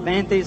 35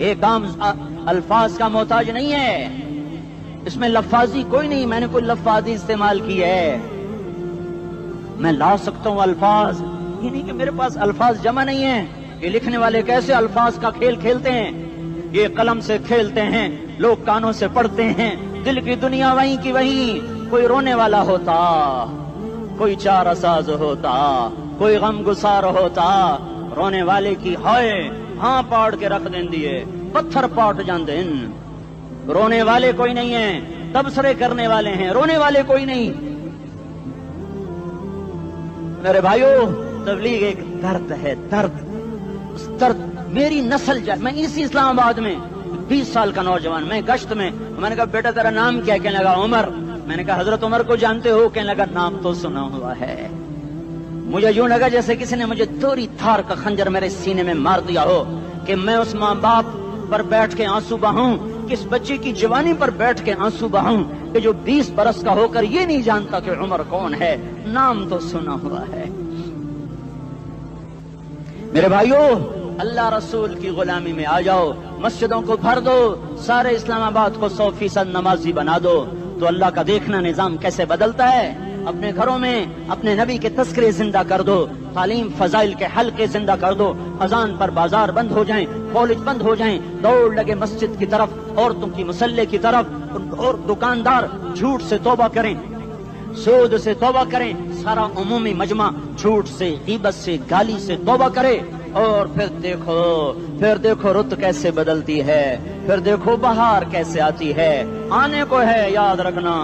ایک عام الفاظ کا محتاج نہیں ہے، اس میں لفاظی کوئی نہیں، میں نے کوئی لفاظی استعمال کی ہے، میں لا سکتا ہوں الفاظ، یہ نہیں کہ میرے پاس الفاظ جمع نہیں ہیں۔ یہ لکھنے والے کیسے الفاظ کا کھیل کھیلتے ہیں، یہ قلم سے کھیلتے ہیں، لوگ کانوں سے پڑھتے ہیں، دل کی دنیا وہیں کی وہیں، کوئی رونے والا ہوتا، کوئی چارہ ساز ہوتا، کوئی غم گسار ہوتا، رونے والے کی ہائے ہاں پاڑ کے رکھ دیں دیے، پتھر پاٹ جان دیں۔ رونے والے کوئی نہیں ہیں، تبصرے کرنے والے ہیں، رونے والے کوئی نہیں۔ میرے بھائیو، تبلیغ ایک درد ہے، درد، اس درد میری نسل جائے۔ میں اسی اسلام آباد میں 20 سال کا نوجوان، میں گشت میں نے کہا بیٹا تیرا نام کیا؟ کہنے لگا عمر۔ میں نے کہا حضرت عمر کو جانتے ہو؟ کہنے لگا نام تو سنا ہوا ہے۔ مجھے یوں لگا جیسے کسی نے مجھے دوری تھار کا خنجر میرے سینے میں مار دیا ہو، کہ میں اس ماں باپ پر بیٹھ کے آنسو بہاؤں، کس بچے کی جوانی پر بیٹھ کے آنسو بہاؤں کہ جو 20 برس کا ہو کر یہ نہیں جانتا کہ عمر کون ہے، نام تو سنا ہوا ہے۔ میرے بھائیو، اللہ رسول کی غلامی میں آ جاؤ، مسجدوں کو بھر دو، سارے اسلام آباد کو 100% نمازی بنا دو، تو اللہ کا دیکھنا نظام کیسے بدلتا ہے۔ اپنے گھروں میں اپنے نبی کے تذکرے زندہ کر دو، تعلیم فضائل کے حلقے زندہ کر دو، اذان پر بازار بند ہو جائیں، کالج بند ہو جائیں، دوڑ لگے مسجد کی طرف، عورتوں کی مصلے کی طرف، اور دکاندار جھوٹ سے توبہ کریں، سود سے توبہ کریں، سارا عمومی مجمع جھوٹ سے، غیبت سے، گالی سے توبہ کرے، اور پھر دیکھو رت کیسے بدلتی ہے، پھر دیکھو بہار کیسے آتی ہے۔ آنے کو ہے، یاد رکھنا،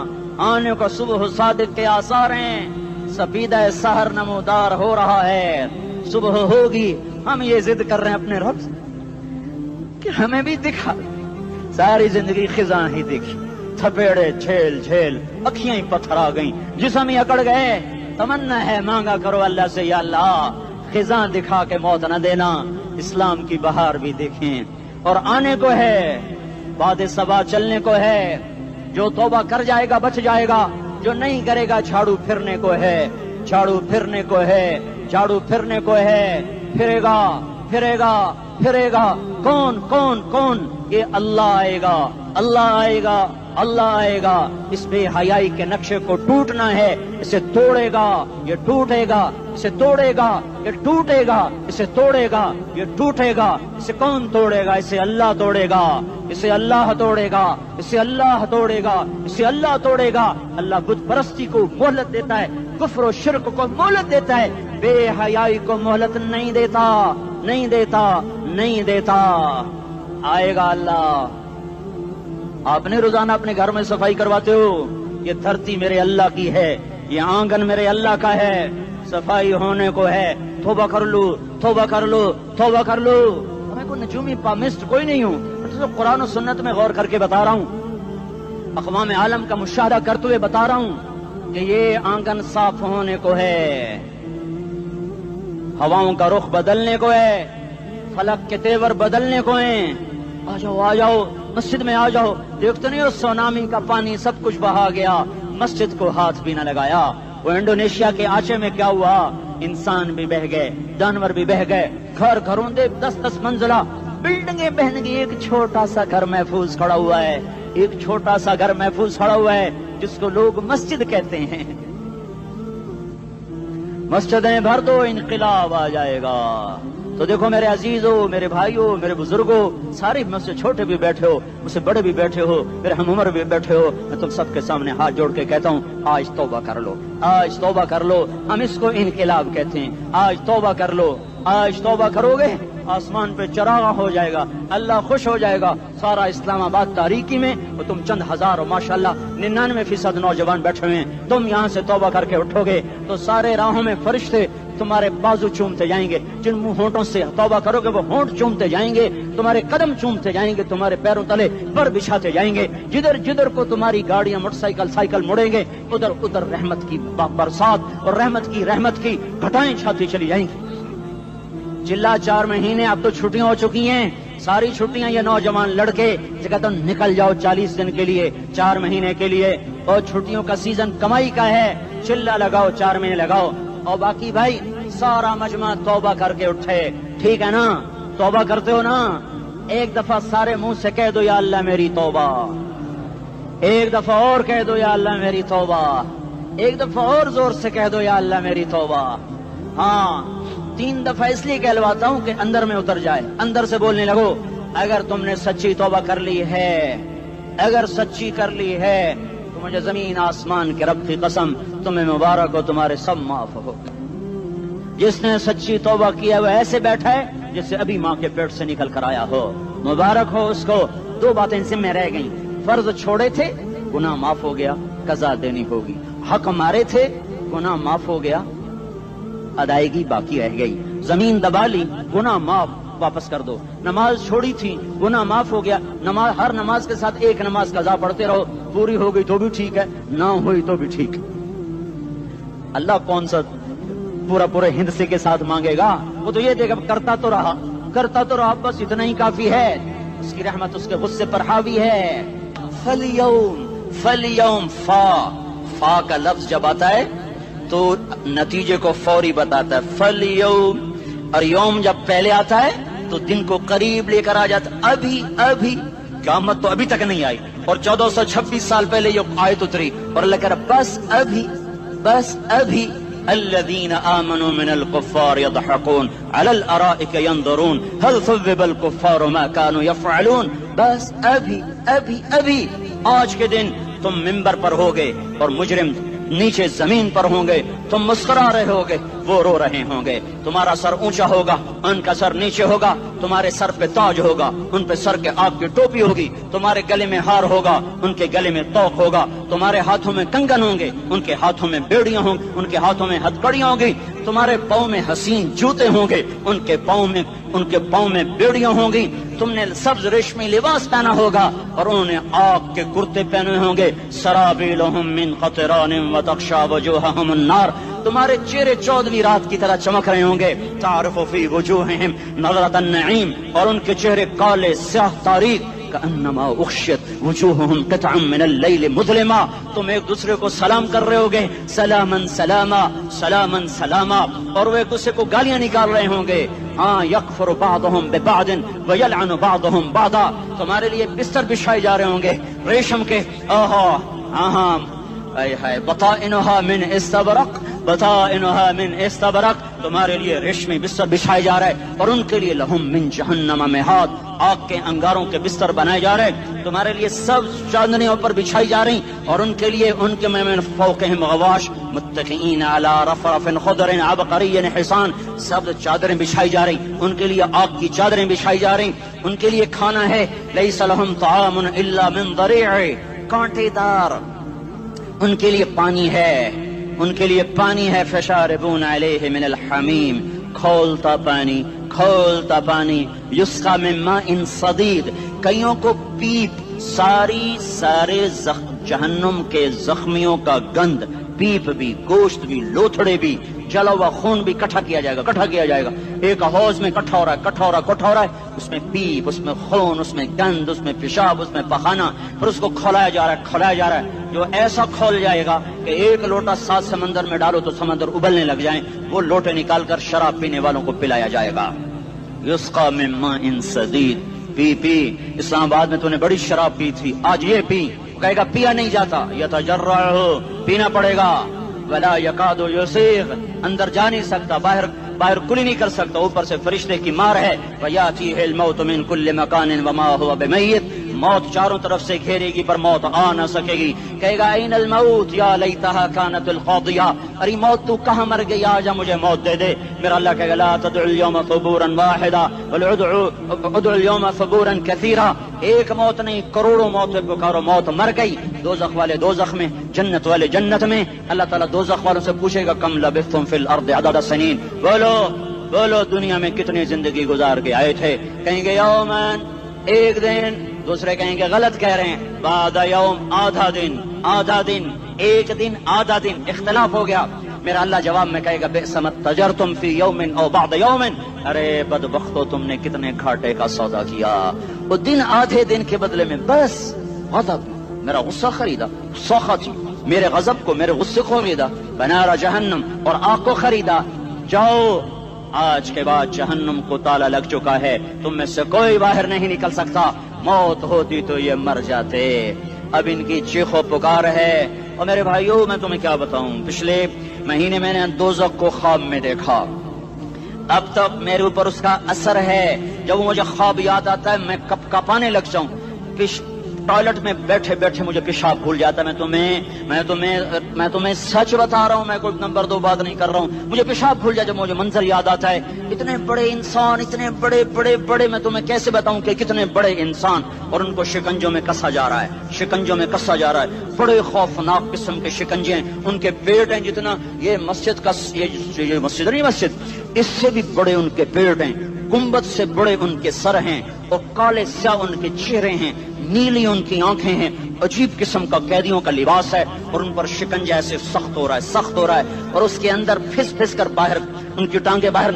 آنے کو صبح صادق کے آثار ہیں، سفیدہ سحر نمودار ہو رہا ہے، صبح ہوگی۔ ہم یہ ضد کر رہے ہیں اپنے رب سے کہ ہمیں بھی دکھا، ساری زندگی خزاں ہی دکھی، تھپیڑے جھیل جھیل، اکھیاں ہی پتھر آ گئیں، جسم ہی اکڑ گئے۔ تمنا ہے مانگا کرو اللہ سے، یا اللہ خزاں دکھا کے موت نہ دینا، اسلام کی بہار بھی دیکھیں۔ اور آنے کو ہے، باد صبا چلنے کو ہے، جو توبہ کر جائے گا بچ جائے گا، جو نہیں کرے گا جھاڑو پھرنے کو ہے، جھاڑو پھرنے کو ہے، جھاڑو پھرنے کو ہے، پھرے گا پھرے گا پھرے گا۔ کون کون کون؟ یہ اللہ آئے گا، اللہ آئے گا، اللہ آئے گا۔ اس بے حیائی کے نقشے کو ٹوٹنا ہے، اسے توڑے گا، یہ ٹوٹے گا، اسے توڑے گا، یہ ٹوٹے گا، اسے توڑے گا، یہ ٹوٹے گا۔ اسے کون توڑے گا؟ اسے اللہ توڑے گا، اسے اللہ توڑے گا، اسے اللہ توڑے گا، اسے اللہ توڑے گا۔ اللہ بت پرستی کو مہلت دیتا ہے، کفر و شرک کو مہلت دیتا ہے، بے حیائی کو مہلت نہیں دیتا، نہیں دیتا، نہیں دیتا۔ آئے گا اللہ۔ آپ نے روزانہ اپنے گھر میں صفائی کرواتے ہو، یہ دھرتی میرے اللہ کی ہے، یہ آنگن میرے اللہ کا ہے، صفائی ہونے کو ہے، توبہ کر لو، توبہ کر لو، توبہ کر لو۔ میں کوئی نجومی پامسٹ کوئی نہیں ہوں، میں تو قرآن و سنت میں غور کر کے بتا رہا ہوں، اقوام عالم کا مشاہدہ کرتے ہوئے بتا رہا ہوں کہ یہ آنگن صاف ہونے کو ہے، ہواؤں کا رخ بدلنے کو ہے، فلک کے تیور بدلنے کو ہیں۔ آ جاؤ آ جاؤ، مسجد میں آ جاؤ۔ دیکھتے نہیں ہو سونامی کا پانی سب کچھ بہا گیا، مسجد کو ہاتھ بھی نہ لگایا۔ وہ انڈونیشیا کے آچے میں کیا ہوا؟ انسان بھی بہ گئے، جانور بھی بہ گئے، گھر گھروں دے 10-10 منزلہ بلڈنگیں بہن گئی، ایک چھوٹا سا گھر محفوظ کھڑا ہوا ہے، ایک چھوٹا سا گھر محفوظ کھڑا ہوا ہے جس کو لوگ مسجد کہتے ہیں۔ مسجدیں بھر دو، انقلاب آ جائے گا۔ تو دیکھو میرے عزیزو، میرے بھائیو، میرے بزرگوں، سارے مجھ سے چھوٹے بھی بیٹھے ہو، مجھ سے بڑے بھی بیٹھے ہو، میرے ہم عمر بھی بیٹھے ہو، میں تم سب کے سامنے ہاتھ جوڑ کے کہتا ہوں آج توبہ کر لو، آج توبہ کر لو۔ ہم اس کو انقلاب کہتے ہیں۔ آج توبہ کر لو، آج توبہ کرو گے، آسمان پہ چراغاں ہو جائے گا، اللہ خوش ہو جائے گا۔ سارا اسلام آباد تاریکی میں وہ تم چند ہزار، ماشاءاللہ 99% نوجوان بیٹھے ہوئے ہیں، تم یہاں سے توبہ کر کے اٹھو گے تو سارے راہوں میں فرشتے تمہارے بازو چومتے جائیں گے، جن منہ ہونٹوں سے توبہ کرو گے وہ ہونٹ چومتے جائیں گے، تمہارے قدم چومتے جائیں گے، تمہارے پیروں تلے پر بچھاتے جائیں گے، جدھر جدھر کو تمہاری گاڑیاں موٹر سائیکل مڑیں گے، ادھر ادھر رحمت کی برسات اور رحمت کی گھٹائیں چھاتی چلی جائیں گی۔ چلا 4 مہینے، اب تو چھٹیاں ہو چکی ہیں، ساری چھٹیاں یہ نوجوان لڑکے جگہ تو نکل جاؤ 40 دن کے لیے، 4 مہینے کے لیے، اور چھٹیوں کا سیزن کمائی کا ہے، چلا لگاؤ، 4 مہینے لگاؤ، اور باقی بھائی سارا مجمع توبہ کر کے اٹھے، ٹھیک ہے نا؟ توبہ کرتے ہو نا؟ ایک دفعہ سارے منہ سے کہہ دو یا اللہ میری توبہ، ایک دفعہ اور کہہ دو یا اللہ میری توبہ، ایک دفعہ اور زور سے کہہ دو یا اللہ میری توبہ۔ ہاں 3 دفعہ اس لیے کہلواتا ہوں کہ اندر میں اتر جائے، اندر سے بولنے لگو اگر تم نے سچی توبہ کر لی ہے، اگر سچی کر لی ہے تو مجھے زمین آسمان کے رب کی قسم تمہیں مبارک ہو، تمہارے سب معاف ہو۔ جس نے سچی توبہ کیا وہ ایسے بیٹھا ہے جسے ابھی ماں کے پیٹ سے نکل کر آیا ہو، مبارک ہو اس کو۔ 2 باتیں ذمہ رہ گئیں، فرض چھوڑے تھے گناہ معاف ہو گیا، قضا دینی ہوگی، حق مارے تھے گناہ معاف ہو گیا، ادائیگی باقی رہ گئی، زمین دبا لی گناہ معاف، واپس کر دو، نماز چھوڑی تھی گناہ معاف ہو گیا، نماز ہر نماز کے ساتھ ایک نماز قضا پڑھتے رہو، پوری ہو گئی تو بھی ٹھیک ہے، نہ ہوئی تو بھی ٹھیک۔ اللہ کون سا پورے ہند سے کے ساتھ مانگے گا؟ وہ تو یہ دے گا کرتا تو رہا بس اتنا ہی کافی ہے، اس کی رحمت اس کے غصے پر حاوی ہے۔ فَالْيَوْمِ فا کا لفظ جب آتا ہے تو نتیجے کو فوری بتاتا ہے، فَالْيَوْمِ، اور یوم جب پہلے آتا ہے تو دن کو قریب لے کر آ جاتا، ابھی قیامت تو ابھی تک نہیں آئی، اور 1426 سال پہلے یہ آیت اتری، اور اللہ کہہ رہا بس ابھی الذين آمنوا من الكفار يضحكون على الارائك ينظرون هل ثوب الكفار ما كانوا يفعلون، بس ابھی آج کے دن تم منبر پر ہوگے اور مجرم نیچے زمین پر ہوں گے، تم مسکرا رہے ہوگے، وہ رو رہے ہوں گے، تمہارا سر اونچا ہوگا، ان کا سر نیچے ہوگا، تمہارے سر پہ تاج ہوگا، ان پہ سر کے آگ کی ٹوپی ہوگی، تمہارے گلے میں ہار ہوگا، ان کے گلے میں توق ہوگا، تمہارے ہاتھوں میں کنگن ہوں گے، ان کے ہاتھوں میں بیڑیاں ہوں گی، ان کے ہاتھوں میں ہتھکڑیاں ہوں گی، تمہارے پاؤں میں حسین جوتے ہوں گے، ان کے پاؤں میں بیڑیاں ہوں گی، تم نے سبز ریشمی لباس پہنا ہوگا اور انہوں نے آگ کے کرتے پہنے ہوں گے، سرابیلہم من قطران وتغشا وجوہہم النار، تمہارے چہرے 14ویں رات کی طرح چمک رہے ہوں گے، تعرف فی وجوہہم نظرۃ النعیم، اور ان کے چہرے کالے سیاہ تاریک، کأنما اغشیت وجوہہم قطعا من اللیل مظلما، تم ایک دوسرے کو سلام کر رہے ہوگے، سلامن سلاما سلامن سلاما، اور وہ ایک دوسرے کو گالیاں نکال رہے ہوں گے، ہاں یکفر بعضهم ببعض ویلعن بعضهم بعضا، تمہارے لیے بستر بچھائے جا رہے ہوں گے ریشم کے، بطائنها من استبرق، بطائنها من استبرق، تمہارے لیے ریشمی بستر بچھائے جا رہے، اور ان کے لیے لہم من جہنم مہاد، آگ کے انگاروں کے بستر بنائے جا رہے، تمہارے لیے سب چادریوں پر بچھائی جا رہی، اور ان کے لیے ان کے من فوقہم غواش متکئین علی رفرف خضر عبقری حصان، سب چادریں بچھائی جا رہی، ان کے لیے آگ کی چادریں بچھائی جا رہی، ان کے لیے کھانا ہے لیس لہم طعام الا من ضریع، کانٹے دار، ان کے لیے پانی ہے، ان کے لیے پانی ہے، فشاربون علیہ من الحمیم، کھولتا پانی، یسقا من ماء صدید، کئیوں کو پیپ، سارے جہنم کے زخمیوں کا گند، پیپ بھی، گوشت بھی، لوتھڑے بھی، جلا ہوا خون بھی کٹھا کیا جائے گا، ایک حوض میں کٹھا ہو رہا ہے، اس میں پیپ، اس میں خون، اس میں گند، اس میں پیشاب، اس میں پخانہ، پھر اس کو کھولایا جا رہا ہے، جو ایسا کھول جائے گا کہ 1 لوٹا 7 سمندر میں ڈالو تو سمندر ابلنے لگ جائیں، وہ لوٹے نکال کر شراب پینے والوں کو پلایا جائے گا، یسقا من ماء صدید، پی اسلام آباد میں تو نے بڑی شراب پی تھی، آج یہ پی، وہ کہے گا پیا نہیں جاتا، یتجرعہ، پینا پڑے گا، ولا یکاد یسیغ، اندر جا نہیں سکتا، باہر کلی نہیں کر سکتا، اوپر سے فرشتے کی مار ہے، ویاتیہ الموت من کل مکان وما هو بمیت، موت چاروں طرف سے گھیرے گی پر موت آ نہ سکے گی، کہے گا این الموت یا لیتہا کانت القاضیہ، ارے موت تو کہاں مر گئی، آجا مجھے موت دے دے، میرا اللہ کہے گا لا تدعو اليوم ثبورا واحدا بل ادعو اليوم ثبورا کثیرا، ایک موت نہیں کروڑوں موتیں پکارو، موت مر گئی، دوزخ والے دوزخ میں، جنت والے جنت میں، اللہ تعالیٰ دوزخ والوں سے پوچھے گا کم لبثتم فی الارض عدد سنین، بولو دنیا میں کتنی زندگی گزار کے آئے تھے، کہیں گے یومن، ایک دن، دوسرے کہیں گے غلط کہہ رہے ہیں، بعد یوم، آدھا دن، ایک دن، آدھا دن، اختلاف ہو گیا، میرا اللہ جواب میں کہے گا بئس ما تجرتم فی یوم او بعد یوم، ارے بدبختو تم نے کتنے گھاٹے کا سودا کیا، وہ دن آدھے دن کے بدلے میں بس غضب، میرا غصہ خریدا، سخط، میرے غضب کو، میرے غصے کو خریدا، بنار جہنم، اور آگ کو خریدا، جاؤ آج کے بعد جہنم کو تالا لگ چکا ہے, تم میں سے کوئی باہر نہیں نکل سکتا. موت ہوتی تو یہ مر جاتے. اب ان کی چیخ و پکار ہے. اور میرے بھائیوں میں تمہیں کیا بتاؤں, پچھلے مہینے میں نے دوزخ کو خواب میں دیکھا. اب تک میرے اوپر اس کا اثر ہے. جب مجھے خواب یاد آتا ہے میں کپ کپانے لگ جاؤں. ٹوائلٹ میں بیٹھے بیٹھے مجھے پیشاب بھول جاتا ہے. میں تمہیں سچ بتا رہا ہوں, میں کوئی نمبر 2 بات نہیں کر رہا ہوں. مجھے پیشاب بھول جاتا ہے جب مجھے منظر یاد آتا ہے. اتنے بڑے انسان, اتنے بڑے بڑے بڑے, میں تمہیں کیسے بتاؤں کہ کتنے بڑے انسان, اور ان کو شکنجوں میں کسا جا رہا ہے, شکنجوں میں کسا جا رہا ہے. بڑے خوفناک قسم کے شکنجے ہیں. ان کے پیٹ ہیں جتنا یہ مسجد کا, یہ مسجد نہیں, مسجد اس سے بھی بڑے ان کے پیٹ ہیں. گنبد سے بڑے ان کے سر ہیں, اور کالے سیاہ ان کے چہرے ہیں, نیلی ان کی آنکھیں ہیں. عجیب قسم کا قیدیوں کا لباس ہے, اور ان پر شکنجہ ایسے سخت ہو رہا ہے, سخت ہو رہا ہے. اور اس کے اندر پھس پھس کر باہر ان کی ٹانگیں باہر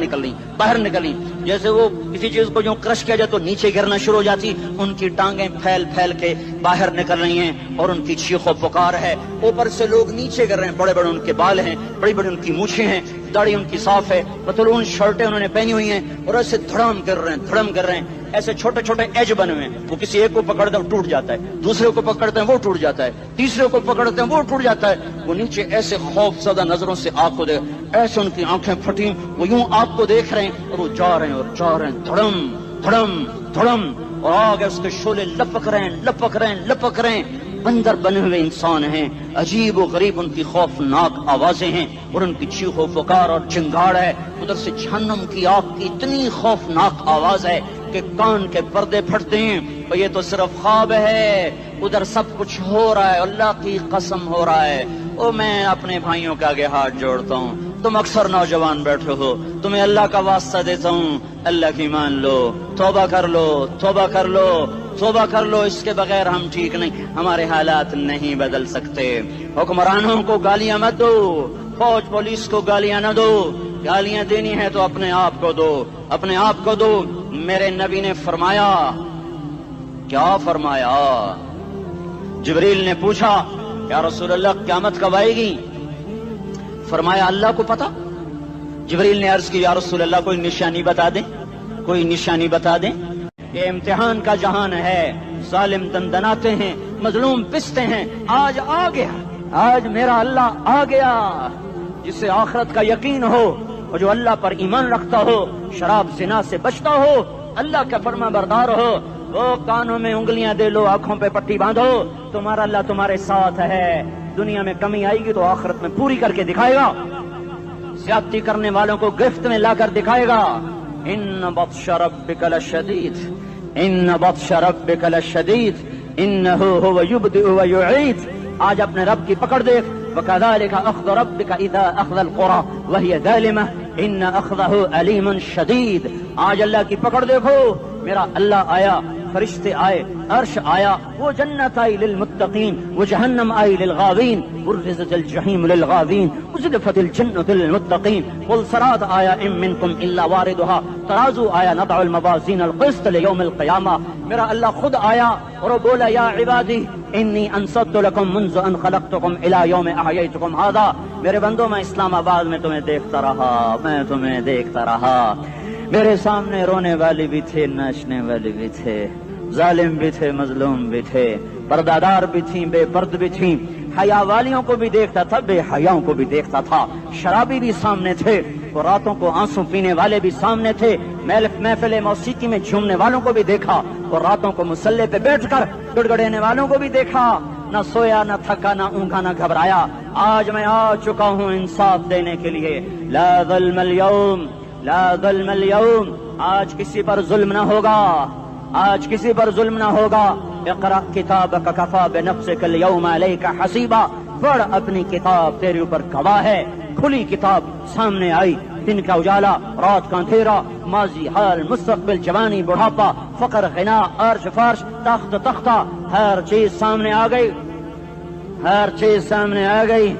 نکلی, جیسے وہ کسی چیز کو جو کرش کیا جائے تو نیچے گرنا شروع ہو جاتی. ان کی ٹانگیں پھیل پھیل کے باہر نکل رہی ہیں, اور ان کی چیخ و پکار ہے. اوپر سے لوگ نیچے گر رہے ہیں. بڑے بڑے ان کے بال ہیں, بڑی بڑی ان کی مونچھیں ہیں, داڑھی ان کی صاف ہے, پتلون شرٹیں انہوں نے پہنی ہوئی ہیں, اور ایسے دھڑم کر رہے ہیں. ایسے چھوٹے چھوٹے ایج بنے ہوئے ہیں. وہ کسی ایک کو پکڑتے ہیں ٹوٹ جاتا ہے, دوسرے کو پکڑتے ہیں وہ ٹوٹ جاتا ہے, تیسرے کو پکڑتے ہیں وہ ٹوٹ جاتا ہے. وہ نیچے ایسے خوف زدہ نظروں سے آپ کو دیکھ, ایسے ان کی آنکھیں پھٹی, وہ یوں آپ کو دیکھ رہے ہیں, اور وہ جا رہے ہیں دھڑم دھڑم دھڑم, اور آگے اس کے شعلے لپک رہے ہیں. بندر بنے ہوئے انسان ہیں, عجیب و غریب ان کی خوفناک آوازیں ہیں, اور ان کی چیخ و پکار اور چنگاڑ ہے. ادھر سے جہنم کی آگ کی اتنی خوفناک آواز ہے کہ کان کے پردے پھٹتے ہیں. اور یہ تو صرف خواب ہے, ادھر سب کچھ ہو رہا ہے, اللہ کی قسم ہو رہا ہے. اور میں اپنے بھائیوں کے آگے ہاتھ جوڑتا ہوں, تم اکثر نوجوان بیٹھے ہو, تمہیں اللہ کا واسطہ دیتا ہوں, اللہ کی مان لو, توبہ کر لو. اس کے بغیر ہم ٹھیک نہیں, ہمارے حالات نہیں بدل سکتے. حکمرانوں کو گالیاں مت دو, فوج پولیس کو گالیاں نہ دو. گالیاں دینی ہے تو اپنے آپ کو دو. میرے نبی نے فرمایا, کیا فرمایا؟ جبریل نے پوچھا یا رسول اللہ قیامت کب آئے گی؟ فرمایا اللہ کو پتا. جبریل نے عرض کی یا رسول اللہ کوئی نشانی بتا دیں. یہ امتحان کا جہان ہے, ظالم دندناتے ہیں, مظلوم پستے ہیں. آج آ گیا, آج میرا اللہ آ گیا. جسے آخرت کا یقین ہو, اور جو اللہ پر ایمان رکھتا ہو, شراب زنا سے بچتا ہو, اللہ کا فرما بردار ہو, وہ کانوں میں انگلیاں دے لو, آنکھوں پہ پٹی باندھو, تمہارا اللہ تمہارے ساتھ ہے. دنیا میں کمی آئے گی تو آخرت میں پوری کر کے دکھائے گا. زیادتی کرنے والوں کو گرفت میں لا کر دکھائے گا. ان بطش ربک لشدید انہ هو یبدئ و یعید. آج اپنے رب کی پکڑ دیکھ. وکذالک اخذ ربک اذا اخذ القرى وهي ظالمہ ان اخذہ علیم شدید. آج اللہ کی پکڑ دیکھو. میرا اللہ آیا, فرشتے آئے, عرش آیا, وہ جنت آئی للمتقین, وہ جہنم آئی للغاوین, برزت الجحیم للغاوین, ازلفت الجنت للمتقین. قل صراط آیا ام منکم الا واردها, ترازو آیا نضع الموازین القسط لیوم القیامہ. میرا اللہ خود آیا اور بولا یا عبادی انی انصت لکم منذ ان خلقتکم الى یوم احییتکم هذا. میرے بندوں, میں اسلام آباد میں تمہیں دیکھتا رہا, میرے سامنے رونے والی بھی تھے, ناچنے والی بھی تھے, ظالم بھی تھے, مظلوم بھی تھے, پردادار بھی تھیں, بے پرد بھی تھیں, حیا والیوں کو بھی دیکھتا تھا, بے حیاؤں کو بھی دیکھتا تھا, شرابی بھی سامنے تھے, اور راتوں کو آنسو پینے والے بھی سامنے تھے, محفل موسیقی میں جھومنے والوں کو بھی دیکھا, اور راتوں کو مسلح پہ بیٹھ کر گڑگڑانے والوں کو بھی دیکھا. نہ سویا, نہ تھکا, نہ اونگا, نہ گھبرایا. آج میں آ چکا ہوں انصاف دینے کے لیے. لا ظلم اليوم, آج کسی پر ظلم نہ ہوگا. اقرأ کتابک کفا بنفسک اليوم علیک حسیبا. پڑھ اپنی کتاب, تیرے اوپر گواہ ہے. کھلی کتاب سامنے آئی, دن کا اجالا, رات کا اندھیرا, ماضی, حال, مستقبل, جوانی, بڑھاپا, فقر, غنا, عرش, فرش, تخت, تختہ, ہر چیز سامنے آ گئی.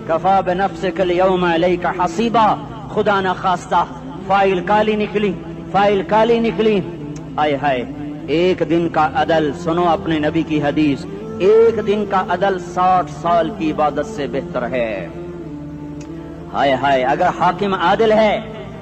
کفا بنفسک اليوم علیک حسیبا. خدا نہ خواستہ فائل کالی نکلی. آئے ہائے, ایک دن کا عدل, سنو اپنے نبی کی حدیث, ایک دن کا عدل 60 سال کی عبادت سے بہتر ہے. ہائے ہائے, اگر حاکم عادل ہے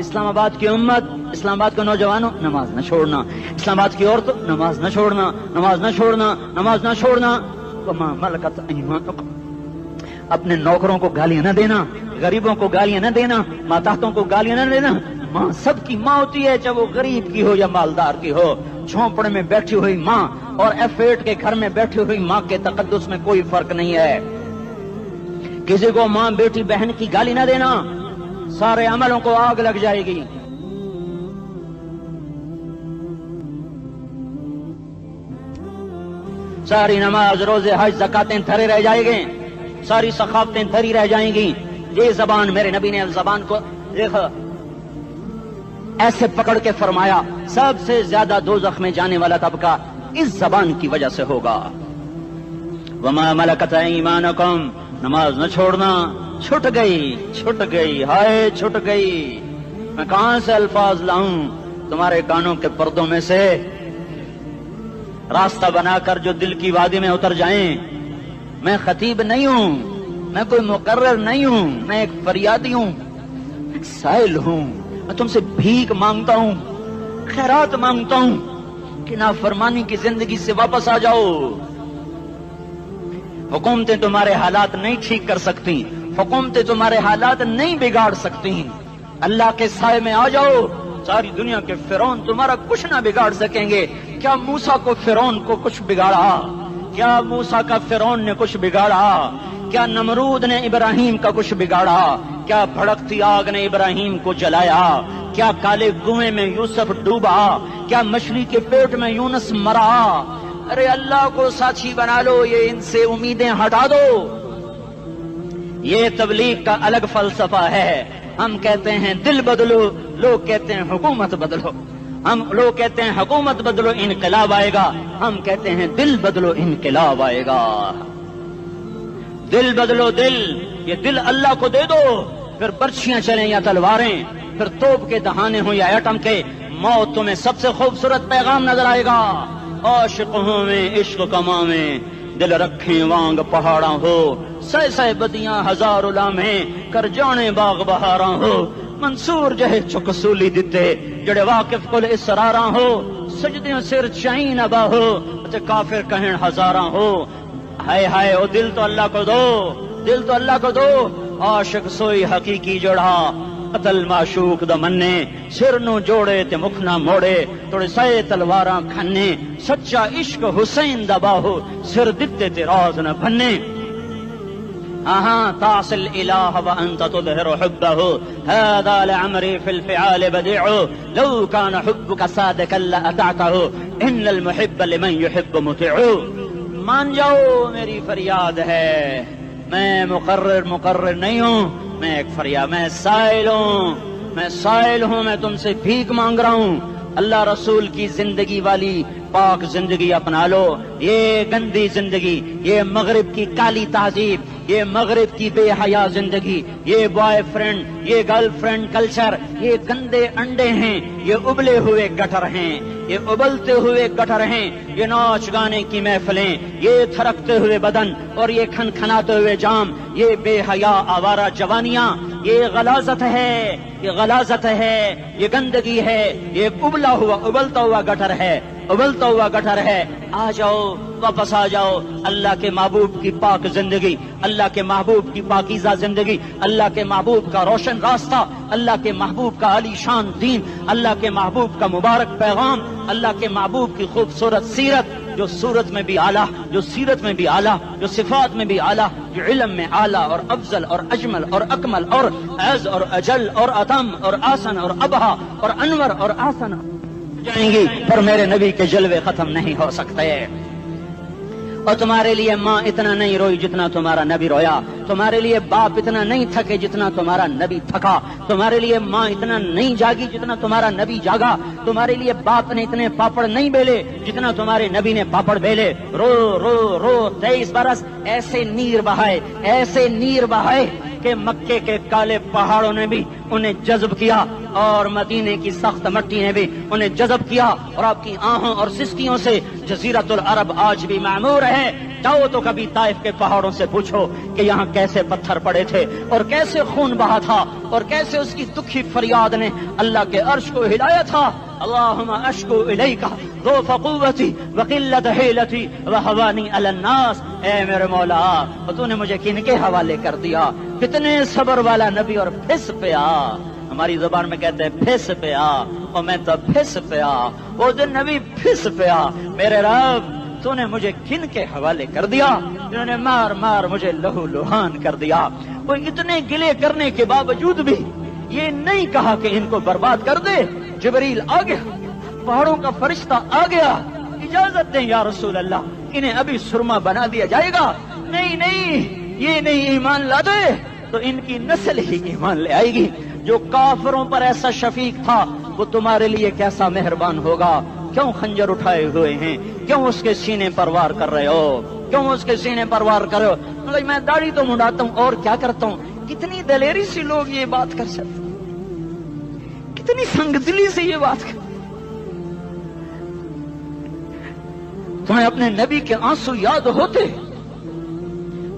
اسلام آباد کی امت، اسلام آباد کے نوجوانوں، نماز نہ چھوڑنا، اسلام آباد کی عورتوں، نماز نہ چھوڑنا، نماز نہ چھوڑنا، نماز نہ چھوڑنا۔ وما ملکت ایمانکم، اپنے نوکروں کو گالیاں نہ دینا، غریبوں کو گالیاں نہ دینا، ماتحتوں کو گالیاں نہ دینا۔ ماں سب کی ماں ہوتی ہے، چاہے وہ غریب کی ہو یا مالدار کی ہو۔ جھونپڑے میں بیٹھی ہوئی ماں اور F8 کے گھر میں بیٹھی ہوئی ماں کے تقدس میں کوئی فرق نہیں ہے۔ کسی کو ماں بیٹی بہن کی گالی نہ دینا، سارے عملوں کو آگ لگ جائے گی۔ ساری نماز، روزے، حج، زکاتیں دھرے رہ جائیں گے، ساری ثقافتیں دھری رہ جائیں گی۔ یہ زبان، میرے نبی نے زبان کو دیکھا ایسے پکڑ کے فرمایا سب سے زیادہ دوزخ میں جانے والا طبقہ اس زبان کی وجہ سے ہوگا۔ وما ملکت ایمانکم، نماز نہ چھوڑنا۔ چھٹ گئی، ہائے چھٹ گئی۔ میں کہاں سے الفاظ لاؤں تمہارے کانوں کے پردوں میں سے، راستہ بنا کر جو دل کی وادی میں اتر جائیں۔ میں خطیب نہیں ہوں، میں کوئی مقرر نہیں ہوں، میں ایک فریادی ہوں، ایک سائل ہوں۔ میں تم سے بھیک مانگتا ہوں، خیرات مانگتا ہوں کہ نافرمانی کی زندگی سے واپس آ جاؤ۔ حکومتیں تمہارے حالات نہیں ٹھیک کر سکتی، حکومتیں تمہارے حالات نہیں بگاڑ سکتی۔ اللہ کے سائے میں آ جاؤ، ساری دنیا کے فرعون تمہارا کچھ نہ بگاڑ سکیں گے۔ کیا موسیٰ کو فرعون کو کچھ بگاڑا؟ کیا موسیٰ کا فرعون نے کچھ بگاڑا؟ کیا نمرود نے ابراہیم کا کچھ بگاڑا؟ کیا بھڑکتی آگ نے ابراہیم کو جلایا؟ کیا کالے کنویں میں یوسف ڈوبا؟ کیا مچھلی کے پیٹ میں یونس مرا؟ ارے اللہ کو ساتھی بنا لو، یہ ان سے امیدیں ہٹا دو۔ یہ تبلیغ کا الگ فلسفہ ہے۔ ہم کہتے ہیں دل بدلو، لوگ کہتے ہیں حکومت بدلو۔ لوگ کہتے ہیں حکومت بدلو انقلاب آئے گا، ہم کہتے ہیں دل بدلو انقلاب آئے گا۔ دل بدلو، دل، یہ دل اللہ کو دے دو، پھر برچیاں چلیں یا تلواریں، پھر توپ کے دہانے ہوں یا ایٹم کے، موت تمہیں سب سے خوبصورت پیغام نظر آئے گا۔ عاشق ہوں میں عشق کماں میں، دل رکھیں وانگ پہاڑاں ہو، سہ بدیاں ہزار لامیں، کر جانے باغ بہاراں ہو، منصور جہے چکسولی دتے، جڑے واقف کل اسراراں ہو، سجدیاں سر چائیں نبا ہو، کافر کہیں ہزاراں ہو۔ ہائے ہائے، او دل تو اللہ کو دو، دل تو اللہ کو دو۔ عاشق سوئی حقیقی جڑا، قتل معشوق دا مننے، سر نو جوڑے تے مکھ نہ موڑے، توڑے سائے تلواراں کھنے، سچا عشق حسین دا باہو، سر دتے تے راز نہ بھنے۔ تعصي الإله وأنت تظهر حبه، هذا لعمري في الفعال بديع، لو كان حبك صادقا لأطعته، إن المحب لمن يحب مطيع۔ مان جاؤ میری فریاد ہے، میں مقرر نہیں ہوں، میں ایک فریاد، میں سائل ہوں، میں تم سے بھیک مانگ رہا ہوں۔ اللہ رسول کی زندگی والی پاک زندگی اپنا لو۔ یہ گندی زندگی، یہ مغرب کی کالی تہذیب، یہ مغرب کی بے حیا زندگی، یہ بوائے فرینڈ، یہ گرل فرینڈ کلچر، یہ گندے انڈے ہیں، یہ ابلے ہوئے گٹر ہیں، یہ ابلتے ہوئے گٹر ہیں، یہ ناچ گانے کی محفلیں، یہ تھرکتے ہوئے بدن اور یہ کھنکھناتے ہوئے جام، یہ بے حیا آوارہ جوانیاں، یہ غلاظت ہے، یہ غلاظت ہے، یہ گندگی ہے، یہ ابلتا ہوا گٹر ہے، ابلتا ہوا گٹر ہے۔ آ جاؤ، واپس آ جاؤ، اللہ کے محبوب کی پاک زندگی، اللہ کے محبوب کی پاکیزہ زندگی، اللہ کے محبوب کا روشن راستہ، اللہ کے محبوب کا عالی شان دین، اللہ کے محبوب کا مبارک پیغام، اللہ کے محبوب کی خوبصورت سیرت، جو صورت میں بھی اعلیٰ، جو سیرت میں بھی اعلیٰ، جو صفات میں بھی اعلیٰ، جو علم میں اعلیٰ اور افضل اور اجمل اور اکمل اور اعز اور اجل اور اتم اور آسن اور ابہا اور انور اور آسن جائیں گی، پر میرے نبی کے جلوے ختم نہیں ہو سکتے۔ اور تمہارے لیے ماں اتنا نہیں روئی جتنا تمہارا نبی رویا، تمہارے لیے باپ اتنا نہیں تھکے جتنا تمہارا نبی تھکا، تمہارے لیے ماں اتنا نہیں جاگی جتنا تمہارا نبی جاگا، تمہارے لیے باپ نے اتنے پاپڑ نہیں بیلے جتنا تمہارے نبی نے پاپڑ بیلے۔ رو رو رو 23 برس ایسے نیر بہائے، ایسے نیر بہائے کہ مکے کے کالے پہاڑوں نے بھی انہیں جذب کیا اور مدینے کی سخت مٹی نے بھی انہیں جذب کیا، اور آپ کی آہوں اور سسکیوں سے جزیرۃ العرب آج بھی معمور ہے۔ جاؤ تو کبھی طائف کے پہاڑوں سے پوچھو کہ یہاں کیسے پتھر پڑے تھے اور کیسے خون بہا تھا اور کیسے اس کی دکھی فریاد نے اللہ کے عرش کو ہلایا تھا۔ اللہم اشکو الیک ضعف قوتی وقلت حیلتی وہوانی علی الناس، اے میرے مولا تو نے مجھے کن کے حوالے کر دیا؟ کتنے صبر والا نبی، اور پھس پیا، ہماری زبان میں کہتے ہیں پھس پیا، اور میں تو پھس پیا، وہ دن نبی پھس پیا، میرے رب تو نے مجھے کن کے حوالے کر دیا جنہوں نے مار مار مجھے لہو لہان کر دیا۔ وہ اتنے گلے کرنے کے باوجود بھی یہ نہیں کہا کہ ان کو برباد کر دے۔ جبریل آ گیا، پہاڑوں کا فرشتہ آ گیا، اجازت دیں یا رسول اللہ، انہیں ابھی سرما بنا دیا جائے گا۔ نہیں نہیں، یہ نہیں ایمان لا دے تو ان کی نسل ہی ایمان لے آئے گی۔ جو کافروں پر ایسا شفیق تھا وہ تمہارے لیے کیسا مہربان ہوگا۔ کیوں خنجر اٹھائے ہوئے ہیں؟ کیوں اس کے سینے پر وار کر رہے ہو؟ کیوں اس کے سینے پر وار کر رہے ہو؟ میں داڑھی تو منڈاتا ہوں اور کیا کرتا ہوں۔ کتنی دلیری سے لوگ یہ بات کر سکتے، کتنی سنگدلی سے یہ بات کر۔ تمہیں اپنے نبی کے آنسو یاد ہوتے؟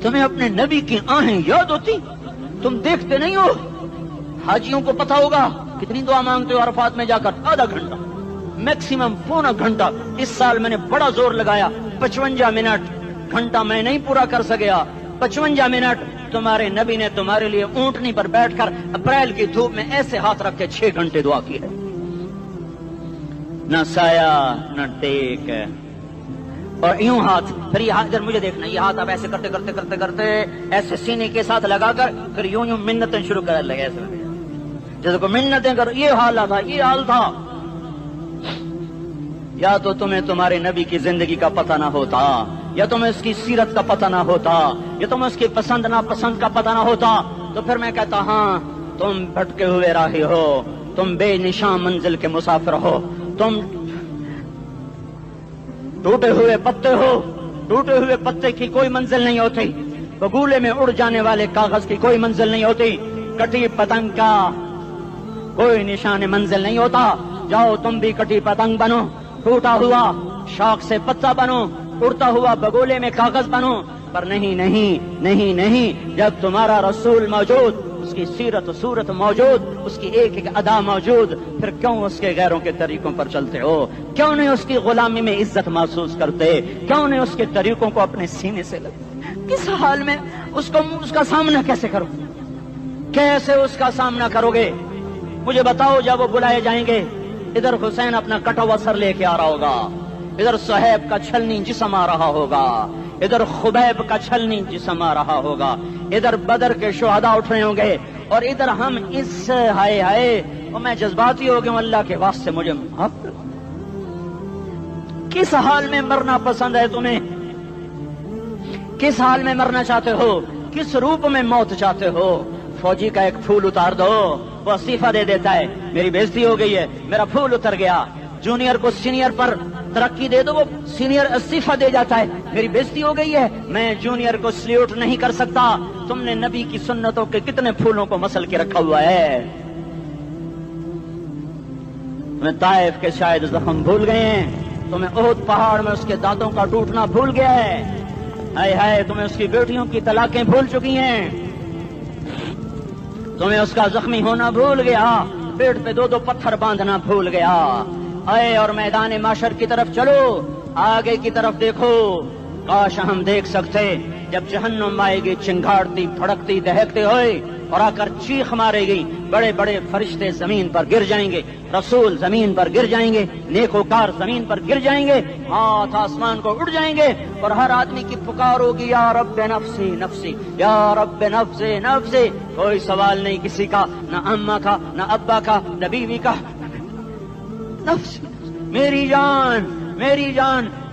تمہیں اپنے نبی کی آہیں یاد ہوتی؟ تم دیکھتے نہیں ہو؟ حاجیوں کو پتا ہوگا کتنی دعا مانگتے ہو عرفات میں جا کر؟ آدھا گھنٹہ، میکسیمم پونا گھنٹہ۔ اس سال میں نے بڑا زور لگایا، 55 منٹ، گھنٹہ میں نہیں پورا کر سکیا، 55 منٹ تمہارے نبی نے تمہارے لیے اونٹنی پر بیٹھ کر اپریل کی دھوپ میں ایسے ہاتھ رکھ کے 6 گھنٹے دعا کی ہے۔ نہ سایہ نہ ٹیک، اور یوں ہاتھ، پھر یہ ہاتھ ادھر مجھے دیکھنا، یہ ہاتھ اب ایسے کرتے کرتے کرتے کرتے ایسے سینے کے ساتھ لگا کر پھر یوں یوں منتیں شروع کر لگے، ایسے جیسے کو منتیں کر۔ یہ حال تھا، یہ حال تھا۔ یا تو تمہیں تمہارے نبی کی زندگی کا پتہ نہ ہوتا، یا تمہیں اس کی سیرت کا پتہ نہ ہوتا، یا تمہیں اس کی پسند ناپسند کا پتہ نہ ہوتا، تو پھر میں کہتا ہاں تم بھٹکے ہوئے راہی ہو، تم بے نشان منزل کے مسافر ہو، تم ٹوٹے ہوئے پتے ہو۔ ٹوٹے ہوئے پتے کی کوئی منزل نہیں ہوتی، بگولے میں اڑ جانے والے کاغذ کی کوئی منزل نہیں ہوتی، کٹی پتنگ کا کوئی نشان منزل نہیں ہوتا۔ جاؤ تم بھی کٹی پتنگ بنو، ٹوٹا ہوا شوق سے پتا بنو، اڑتا ہوا بگولے میں کاغذ بنو، پر نہیں نہیں نہیں نہیں، جب تمہارا رسول موجود، اس کی سیرت و صورت موجود، اس کی ایک ایک ادا موجود، پھر کیوں اس کے غیروں کے طریقوں پر چلتے ہو؟ کیوں نہیں اس کی غلامی میں عزت محسوس کرتے؟ کیوں نہیں اس کے طریقوں کو اپنے سینے سے لگتے؟ کس حال میں اس کا سامنا کیسے کرو؟ کیسے اس کا سامنا کرو گے؟ مجھے بتاؤ، جب وہ بلائے جائیں گے، ادھر حسین اپنا کٹا ہوا سر لے کے آ رہا ہوگا، ادھر صہیب کا چھلنی جسم آ رہا ہوگا، ادھر خبیب کا چھلنی جسم آ رہا ہوگا، ادھر بدر کے شہداء اٹھ رہے ہوں گے، اور ادھر ہم اس ہائے ہائے، اور میں جذباتی ہو گیا ہوں، اللہ کے واسطے مجھے معاف کر۔ کس حال میں مرنا پسند ہے تمہیں؟ کس حال میں مرنا چاہتے ہو؟ کس روپ میں موت چاہتے ہو؟ فوجی کا ایک پھول اتار دو، وہ استعفیٰ دے دیتا ہے، میری بےزتی ہو گئی ہے، میرا پھول اتر گیا۔ جونیئر کو سینئر پر ترقی دے دو، وہ سینئر استعفیٰ دے جاتا ہے، میری بےزتی ہو گئی ہے، میں جونیئر کو سلیوٹ نہیں کر سکتا۔ تم نے نبی کی سنتوں کے کتنے پھولوں کو مسل کے رکھا ہوا ہے؟ تمہیں طائف کے شاید زخم بھول گئے ہیں، تمہیں احد پہاڑ میں اس کے دانتوں کا ٹوٹنا بھول گیا ہے، ہائے ہائے تمہیں اس کی بیٹیوں کی طلاقیں بھول چکی ہیں، تمہیں اس کا زخمی ہونا بھول گیا، پیٹ پہ 2 پتھر باندھنا بھول گیا۔ آئے اور میدان معاشر کی طرف چلو، آگے کی طرف دیکھو۔ کاش ہم دیکھ سکتے جب جہنم آئے گی چنگھاڑتی پھڑکتی دہکتے ہوئے اور آ کر چیخ مارے گی، بڑے بڑے فرشتے زمین پر گر جائیں گے، رسول زمین پر گر جائیں گے، نیکوکار زمین پر گر جائیں گے، ہاتھ آسمان کو اڑ جائیں گے، اور ہر آدمی کی پکار ہوگی، یا رب نفسی نفسی، یا رب نفسی نفسی۔ کوئی سوال نہیں کسی کا، نہ اماں کا، نہ ابا کا، نہ بیوی کا، نفسی میری جان میری جان۔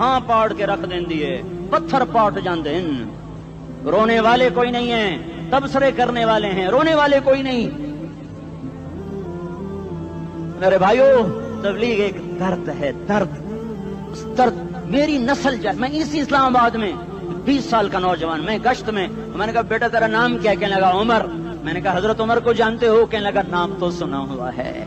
ہاں پاڑ کے رکھ دیں دیے، پتھر پاٹ جاندے ہیں۔ رونے والے کوئی نہیں ہیں، تبصرے کرنے والے ہیں، رونے والے کوئی نہیں۔ میرے بھائیو، تبلیغ ایک درد ہے، درد، اس درد میری نسل جائے۔ میں اسی اسلام آباد میں 20 سال کا نوجوان، میں گشت میں نے کہا بیٹا تیرا نام کیا؟ کہنے لگا عمر۔ میں نے کہا حضرت عمر کو جانتے ہو؟ کہنے لگا نام تو سنا ہوا ہے۔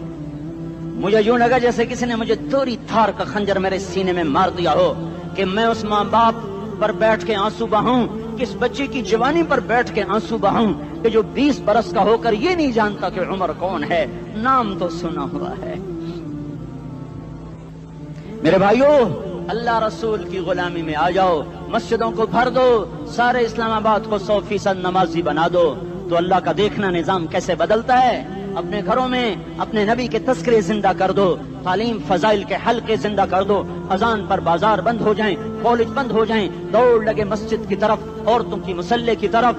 مجھے یوں لگا جیسے کسی نے مجھے دوری تھار کا خنجر میرے سینے میں مار دیا ہو، کہ میں اس ماں باپ پر بیٹھ کے آنسو بہاؤں، کس بچے کی جوانی پر بیٹھ کے آنسو بہاؤں کہ جو 20 برس کا ہو کر یہ نہیں جانتا کہ عمر کون ہے، نام تو سنا ہوا ہے۔ میرے بھائیو، اللہ رسول کی غلامی میں آ جاؤ، مسجدوں کو بھر دو، سارے اسلام آباد کو 100% نمازی بنا دو، تو اللہ کا دیکھنا نظام کیسے بدلتا ہے۔ اپنے گھروں میں اپنے نبی کے تذکرے زندہ کر دو، تعلیم فضائل کے حلقے زندہ کر دو، اذان پر بازار بند ہو جائیں، کالج بند ہو جائیں، دوڑ لگے مسجد کی طرف، عورتوں کی مصلے کی طرف،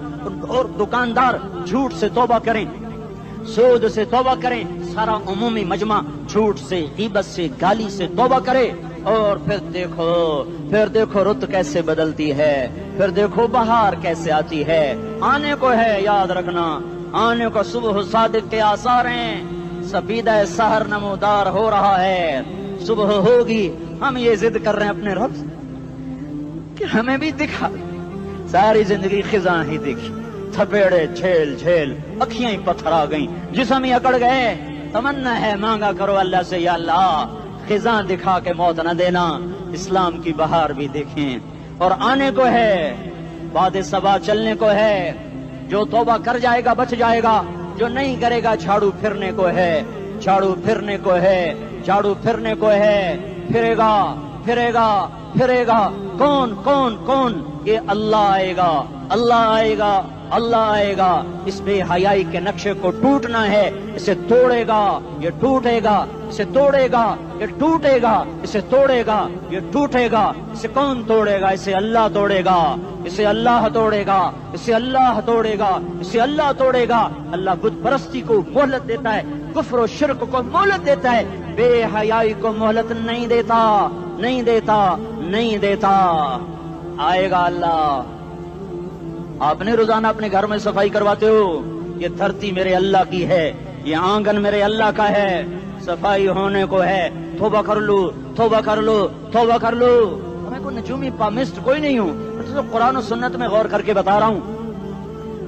اور دکاندار جھوٹ سے توبہ کریں، سود سے توبہ کریں، سارا عمومی مجمع جھوٹ سے، غیبت سے، گالی سے توبہ کرے، اور پھر دیکھو رت کیسے بدلتی ہے، پھر دیکھو بہار کیسے آتی ہے۔ آنے کو ہے، یاد رکھنا، آنے کو صبح صادق کے آثار ہیں، سپیدہ سحر نمودار ہو رہا ہے، صبح ہوگی۔ ہم یہ ضد کر رہے ہیں اپنے رب کہ ہمیں بھی دکھا، ساری زندگی خزاں ہی دکھی، تھپیڑے جھیل جھیل، اکھیاں ہی پتھر آ گئیں، جسم ہی اکڑ گئے۔ تمنا ہے مانگا کرو اللہ سے، یا اللہ خزاں دکھا کے موت نہ دینا، اسلام کی بہار بھی دیکھیں۔ اور آنے کو ہے، باد صبا چلنے کو ہے، جو توبہ کر جائے گا بچ جائے گا، جو نہیں کرے گا جھاڑو پھرنے کو ہے، جھاڑو پھرنے کو ہے، جھاڑو پھرنے کو ہے، پھرے گا پھرے گا پھرے گا۔ کون کون کون؟ یہ اللہ آئے گا، اللہ آئے گا، اللہ آئے گا۔ اس بے حیائی کے نقشے کو ٹوٹنا ہے، اسے توڑے گا، یہ ٹوٹے گا، اسے توڑے گا، یہ ٹوٹے گا، اسے توڑے گا، یہ ٹوٹے گا۔ اسے کون توڑے گا؟ اسے اللہ توڑے گا، اسے اللہ توڑے گا، اسے اللہ توڑے گا، اسے اللہ توڑے گا۔ اللہ بت پرستی کو مہلت دیتا ہے، کفر و شرک کو مہلت دیتا ہے، بے حیائی کو مہلت نہیں دیتا، نہیں دیتا، نہیں دیتا۔ آئے گا اللہ۔ آپ نے روزانہ اپنے گھر میں صفائی کرواتے ہو، یہ دھرتی میرے اللہ کی ہے، یہ آنگن میرے اللہ کا ہے، صفائی ہونے کو ہے، توبہ کر لو، توبہ کر لو، توبہ کر لو۔ میں کوئی نجومی پامسٹ کوئی نہیں ہوں، تو قرآن و سنت میں غور کر کے بتا رہا ہوں،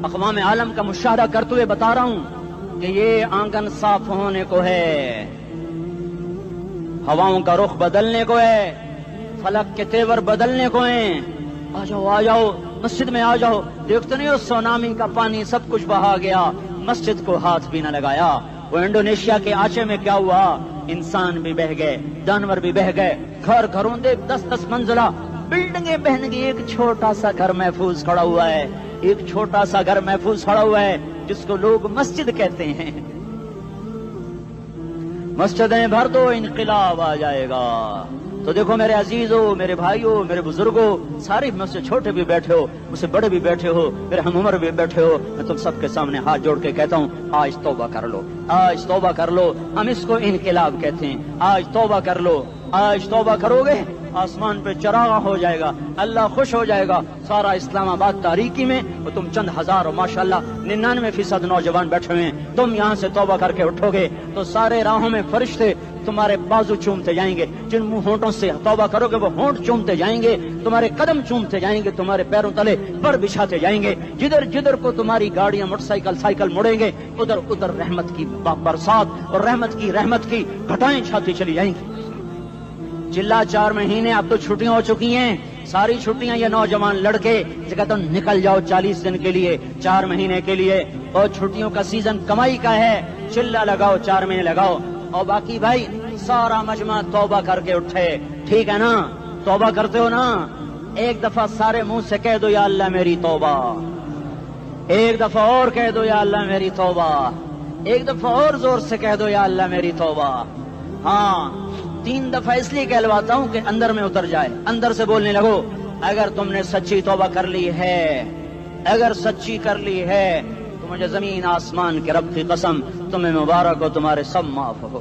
اقوام عالم کا مشاہدہ کرتے ہوئے بتا رہا ہوں کہ یہ آنگن صاف ہونے کو ہے، ہواؤں کا رخ بدلنے کو ہے، فلک کے تیور بدلنے کو ہیں۔ آ جاؤ آ جاؤ، مسجد میں آ جاؤ۔ دیکھتے نہیں ہو سونامی کا پانی سب کچھ بہا گیا، مسجد کو ہاتھ بھی نہ لگایا۔ وہ انڈونیشیا کے آچے میں کیا ہوا؟ انسان بھی بہ گئے، جانور بھی بہ گئے، گھر گھروں دے 10-10 منزلہ بلڈنگیں بہن گئی، ایک چھوٹا سا گھر محفوظ کھڑا ہوا ہے، ایک چھوٹا سا گھر محفوظ کھڑا ہوا ہے جس کو لوگ مسجد کہتے ہیں۔ مسجدیں بھر دو، انقلاب آ جائے گا۔ تو دیکھو میرے عزیزو، میرے بھائیو، میرے بزرگوں، سارے مجھ سے چھوٹے بھی بیٹھے ہو، مجھ سے بڑے بھی بیٹھے ہو، میرے ہم عمر بھی بیٹھے ہو، میں تم سب کے سامنے ہاتھ جوڑ کے کہتا ہوں آج توبہ کر لو، آج توبہ کر لو۔ ہم اس کو انقلاب کہتے ہیں۔ آج توبہ کر لو، آج توبہ کرو گے، آسمان پہ چراغ ہو جائے گا، اللہ خوش ہو جائے گا۔ سارا اسلام آباد تاریکی میں اور تم چند ہزار اور ماشاءاللہ 99% نوجوان بیٹھے ہوئے ہیں، تم یہاں سے توبہ کر کے اٹھو گے تو سارے راہوں میں فرشتے تمہارے بازو چومتے جائیں گے، جن منہ ہونٹوں سے توبہ کرو گے وہ ہونٹ چومتے جائیں گے، تمہارے قدم چومتے جائیں گے، تمہارے پیروں تلے پر بچھاتے جائیں گے، جدھر جدھر کو تمہاری گاڑیاں موٹر سائیکل مڑیں گے ادھر ادھر رحمت کی برسات اور رحمت کی گھٹائیں چھاتی چلی جائیں گی۔ چلا 4 مہینے اب تو چھٹیاں ہو چکی ہیں، ساری چھٹیاں یہ نوجوان لڑکے جگہ تو نکل جاؤ 40 دن کے لیے، 4 مہینے کے لیے، اور چھٹیوں کا سیزن کمائی کا ہے، چلا لگاؤ، 4 مہینے لگاؤ، اور باقی بھائی سارا مجمع توبہ کر کے اٹھے، ٹھیک ہے نا؟ توبہ کرتے ہو نا؟ ایک دفعہ سارے منہ سے کہہ دو یا اللہ میری توبہ، ایک دفعہ اور کہہ دو یا اللہ میری توبہ، ایک دفعہ اور زور سے کہہ دو یا اللہ میری توبہ۔ ہاں 3 دفعہ اس لیے کہلواتا ہوں کہ اندر میں اتر جائے، اندر سے بولنے لگو۔ اگر تم نے سچی توبہ کر لی ہے، اگر سچی کر لی ہے تو مجھے زمین آسمان کے رب کی قسم تمہیں مبارک ہو، تمہارے سب معاف ہو۔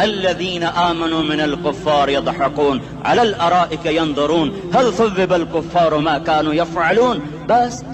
الذين آمنوا من الكفار يضحكون على الأرائك ينظرون هل ثوب الكفار ما كانوا يفعلون। بس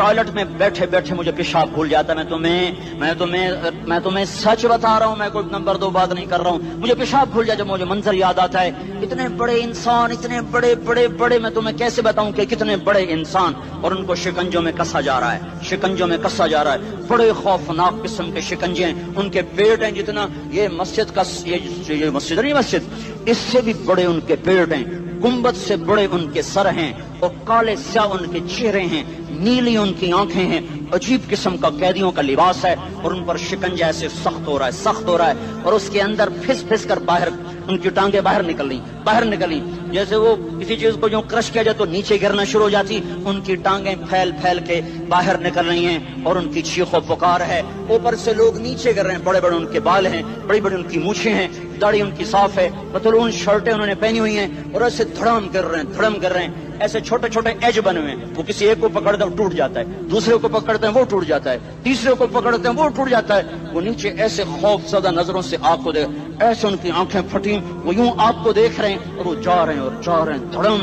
ٹوائلٹ میں بیٹھے بیٹھے مجھے پیشاب بھول جاتا ہے. میں تمہیں سچ بتا رہا ہوں, میں کوئی نمبر 2 بات نہیں کر رہا ہوں. مجھے پیشاب بھول جاتا, مجھے منظر یاد آتا ہے. اتنے بڑے انسان, اتنے بڑے بڑے بڑے, میں تمہیں کیسے بتاؤں کہ کتنے بڑے انسان, اور ان کو شکنجوں میں کسا جا رہا ہے, شکنجوں میں کسا جا رہا ہے. بڑے خوفناک قسم کے شکنجے ہیں. ان کے پیٹ ہیں جتنا یہ مسجد کا, یہ مسجد نہیں, مسجد اس سے بھی بڑے ان کے پیٹ ہیں. گنبد سے بڑے ان کے سر ہیں, اور کالے سیاہ ان کے چہرے ہیں, نیلی ان کی آنکھیں ہیں. عجیب قسم کا قیدیوں کا لباس ہے, اور ان پر شکنجہ ایسے سخت ہو رہا ہے, سخت ہو رہا ہے. اور اس کے اندر پھس پھس کر باہر ان کی ٹانگیں باہر نکلی, جیسے وہ کسی چیز کو جو کرش کیا جائے تو نیچے گرنا شروع ہو جاتی. ان کی ٹانگیں پھیل پھیل کے باہر نکل رہی ہیں, اور ان کی چیخ و پکار ہے. اوپر سے لوگ نیچے گر رہے ہیں. بڑے بڑے ان کے بال ہیں, بڑی بڑی ان کی مونچھیں ہیں, داڑھی ان کی صاف ہے, پتلون شرٹیں انہوں نے پہنی ہوئی ہیں, اور ایسے دھڑام کر رہے ہیں. ایسے چھوٹے چھوٹے ایج بنے ہوئے ہیں. وہ کسی ایک کو پکڑتے ہیں وہ ٹوٹ جاتا ہے, دوسرے کو پکڑتے ہیں وہ ٹوٹ جاتا ہے, تیسرے کو پکڑتے ہیں وہ ٹوٹ جاتا ہے. وہ نیچے ایسے خوف زدہ نظروں سے آپ کو دیکھ, ایسے ان کی آنکھیں پھٹی, وہ یوں آپ کو دیکھ رہے ہیں, اور وہ جا رہے ہیں, دھڑم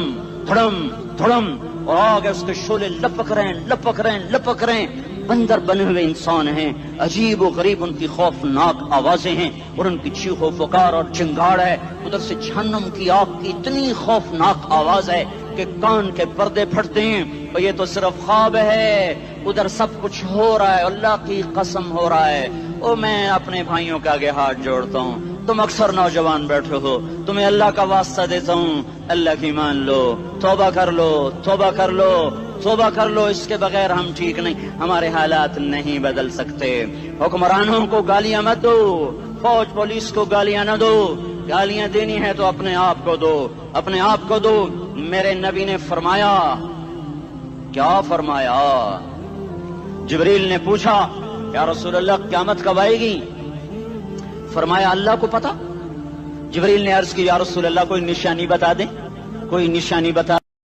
دھڑم دھڑم, اور آگے اس کے شعلے لپک رہے ہیں. بندر بنے ہوئے انسان ہیں, عجیب و غریب ان کی خوفناک آوازیں ہیں, اور ان کی چیخ و پکار اور چنگاڑ ہے. ادھر سے جہنم کی آگ کی اتنی خوفناک آواز ہے کہ کان کے پردے پھٹتے ہیں. اور یہ تو صرف خواب ہے, ادھر سب کچھ ہو رہا ہے, اللہ کی قسم ہو رہا ہے. او میں اپنے بھائیوں کے آگے ہاتھ جوڑتا ہوں, تم اکثر نوجوان بیٹھے ہو, تمہیں اللہ کا واسطہ دیتا ہوں, اللہ کی مان لو, توبہ کر لو. اس کے بغیر ہم ٹھیک نہیں, ہمارے حالات نہیں بدل سکتے. حکمرانوں کو گالیاں مت دو, فوج پولیس کو گالیاں نہ دو. گالیاں دینی ہے تو اپنے آپ کو دو. میرے نبی نے فرمایا, کیا فرمایا؟ جبریل نے پوچھا, یا رسول اللہ قیامت کب آئے گی؟ فرمایا اللہ کو پتا. جبریل نے عرض کی, یا رسول اللہ کوئی نشانی بتا دیں, کوئی نشانی بتا